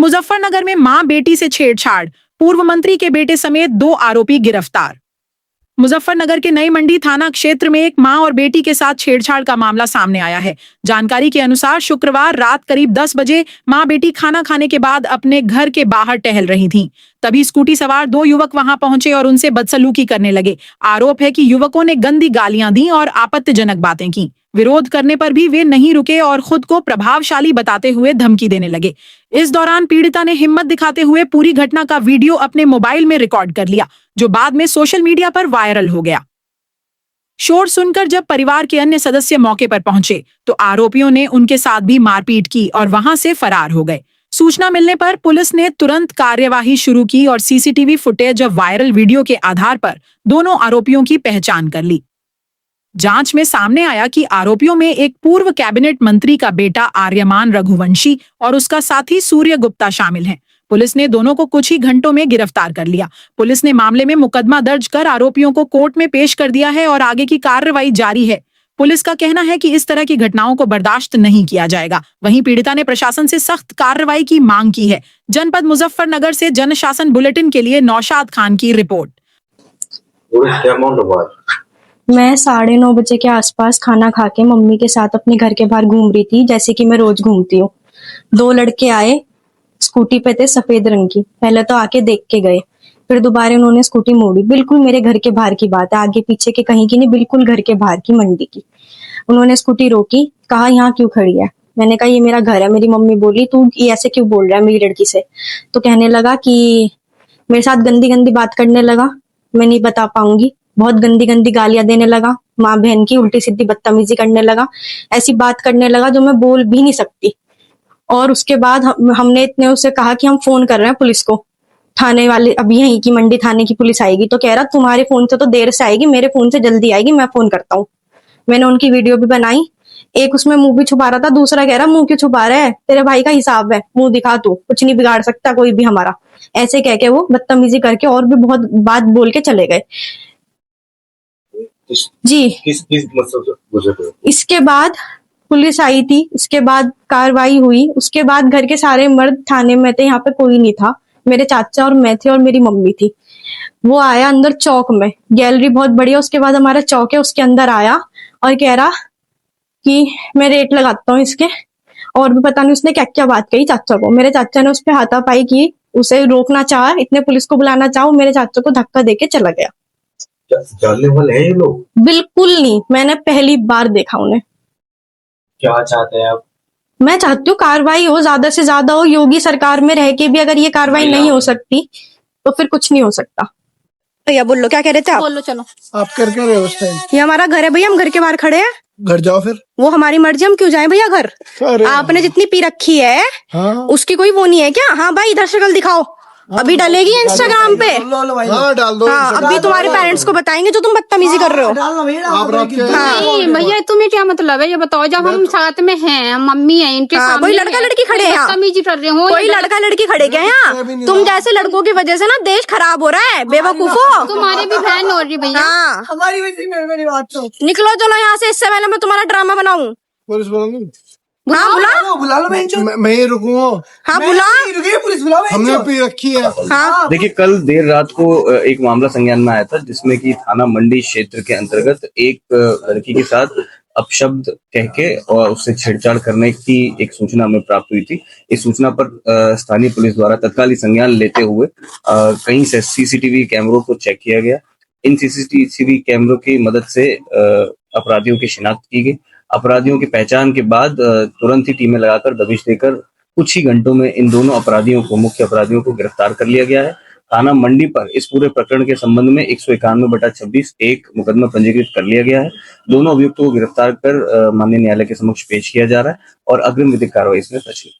मुजफ्फरनगर में मां बेटी से छेड़छाड़, पूर्व मंत्री के बेटे समेत 2 आरोपी गिरफ्तार। मुजफ्फरनगर के नई मंडी थाना क्षेत्र में एक मां और बेटी के साथ छेड़छाड़ का मामला सामने आया है। जानकारी के अनुसार शुक्रवार रात करीब 10 बजे मां बेटी खाना खाने के बाद अपने घर के बाहर टहल रही थीं। तभी स्कूटी सवार 2 युवक वहां पहुंचे और उनसे बदसलूकी करने लगे। आरोप है कि युवकों ने गंदी गालियां दी और आपत्तिजनक बातें की। विरोध करने पर भी वे नहीं रुके और खुद को प्रभावशाली बताते हुए धमकी देने लगे। इस दौरान पीड़िता ने हिम्मत दिखाते हुए पूरी घटना का वीडियो अपने मोबाइल में रिकॉर्ड कर लिया, जो बाद में सोशल मीडिया पर वायरल हो गया। शोर सुनकर जब परिवार के अन्य सदस्य मौके पर पहुंचे तो आरोपियों ने उनके साथ भी मारपीट की और वहां से फरार हो गए। सूचना मिलने पर पुलिस ने तुरंत कार्यवाही शुरू की और सीसीटीवी फुटेज और वायरल वीडियो के आधार पर दोनों आरोपियों की पहचान कर ली। जांच में सामने आया कि आरोपियों में एक पूर्व कैबिनेट मंत्री का बेटा आर्यमान रघुवंशी और उसका साथी सूर्य गुप्ता शामिल हैं। पुलिस ने दोनों को कुछ ही घंटों में गिरफ्तार कर लिया। पुलिस ने मामले में मुकदमा दर्ज कर आरोपियों को कोर्ट में पेश कर दिया है और आगे की कार्रवाई जारी है। पुलिस का कहना है कि इस तरह की घटनाओं को बर्दाश्त नहीं किया जाएगा। वहीं पीड़िता ने प्रशासन से सख्त कार्रवाई की मांग की है। जनपद मुजफ्फरनगर से जनशासन बुलेटिन के लिए नौशाद खान की रिपोर्ट। मैं 9:30 बजे के आसपास खाना खा के मम्मी के साथ अपने घर के बाहर घूम रही थी, जैसे कि मैं रोज घूमती हूँ। 2 लड़के आए, स्कूटी पे थे सफेद रंग की। पहले तो आके देख के गए, फिर दोबारा उन्होंने स्कूटी मोड़ी। बिल्कुल मेरे घर के बाहर की बात है, आगे पीछे के कहीं की नहीं, बिल्कुल घर के बाहर की मंडी की। उन्होंने स्कूटी रोकी, कहा यहाँ क्यों खड़ी है? मैंने कहा ये मेरा घर है। मेरी मम्मी बोली तू ये ऐसे क्यों बोल रहा है मेरी लड़की से? तो कहने लगा कि मेरे साथ गंदी गंदी बात करने लगा। मैं नहीं बता पाऊंगी। बहुत गंदी गंदी गालियां देने लगा, माँ बहन की उल्टी सीधी बदतमीजी करने लगा। ऐसी बात करने लगा जो मैं बोल भी नहीं सकती। और उसके बाद हमने इतने उसे कहा कि हम फोन कर रहे हैं पुलिस को, थाने वाले अभी यहीं की मंडी थाने की पुलिस आएगी। तो कह रहा तुम्हारे फोन से तो देर से आएगी, मेरे फोन से जल्दी आएगी, मैं फोन करता हूँ। मैंने उनकी वीडियो भी बनाई। एक उसमें मुंह भी छुपा रहा था, दूसरा कह रहा मुंह क्यों छुपा रहा है, तेरे भाई का हिसाब है, मुंह दिखा तू, कुछ नहीं बिगाड़ सकता कोई भी हमारा। ऐसे कह के वो बदतमीजी करके और भी बहुत बात बोल के चले गए जी। किस मतलब इसके बाद पुलिस आई थी, इसके बाद कार्रवाई हुई। उसके बाद घर के सारे मर्द थाने में थे, यहाँ पे कोई नहीं था। मेरे चाचा और मैं थे और मेरी मम्मी थी। वो आया अंदर चौक में, गैलरी बहुत बड़ी है, उसके बाद हमारा चौक है, उसके अंदर आया और कह रहा कि मैं रेट लगाता हूँ इसके। और भी पता नहीं उसने क्या क्या बात कही चाचा को। मेरे चाचा ने उस पर हाथापाई की, उसे रोकना चाहा, इतने पुलिस को बुलाना चाहा, मेरे चाचा को धक्का देके चला गया। जानने वाले हैं ये लोग? बिल्कुल नहीं, मैंने पहली बार देखा उन्हें। क्या चाहते हैं आप? मैं चाहती हूँ कार्रवाई हो, ज्यादा से ज्यादा हो। योगी सरकार में रह के भी अगर ये कार्रवाई नहीं हो सकती तो फिर कुछ नहीं हो सकता। भैया बोलो क्या कह रहे थे आप? बोलो चलो। आप कर रहे हो उस टाइम? ये हमारा घर है भैया, हम घर के बाहर खड़े हैं। घर जाओ फिर। वो हमारी मर्जी, हम क्यों जाएं भैया घर? आपने जितनी पी रखी है उसकी कोई वो नहीं है क्या? हाँ भाई इधर शक्ल दिखाओ, अभी डालेगी इंस्टाग्राम पे। हाँ डाल दो। हाँ अभी तुम्हारे पेरेंट्स को बताएंगे जो तुम बदतमीजी कर रहे हो। नहीं भैया तुम्हें क्या मतलब है ये बताओ? जब हम साथ में हैं, मम्मी है इनके सामने, कोई लड़का लड़की खड़े हैं, बदतमीजी कर रहे हो, कोई लड़का लड़की खड़े क्या यहाँ? तुम जैसे लड़कों की वजह से ना देश खराब हो रहा है, बेवकूफो। तुम्हारे भी बहन हो रही भैया। हमारी वजह से मेरी बात तो निकलो चलो यहाँ से, इससे पहले मैं तुम्हारा ड्रामा बनाऊं। पुलिस बुलाऊं? हाँ बुला लो मैं ही रुकूंगा। हाँ बुला, पुलिस बुलाओ, हमने पी रखी है। हाँ देखिए कल देर रात को एक मामला संज्ञान में आया था जिसमें कि थाना मंडी क्षेत्र के अंतर्गत एक लड़की के साथ अपशब्द कह के और उससे छेड़छाड़ करने की एक सूचना हमें प्राप्त हुई थी। इस सूचना पर स्थानीय पुलिस द्वारा तत्काल संज्ञान लेते हुए कहीं से सीसीटीवी कैमरों को चेक किया गया। इन सीसीटीवी कैमरों की मदद से अपराधियों की शिनाख्त की गई। अपराधियों की पहचान के बाद तुरंत ही टीमें लगाकर दबिश देकर कुछ ही घंटों में इन दोनों अपराधियों को, मुख्य अपराधियों को गिरफ्तार कर लिया गया है। थाना मंडी पर इस पूरे प्रकरण के संबंध में 191/26 एक मुकदमा पंजीकृत कर लिया गया है। दोनों अभियुक्तों को गिरफ्तार कर माननीय न्यायालय के समक्ष पेश किया जा रहा है और अग्रिम विधिक कार्रवाई इसमें प्रचलित।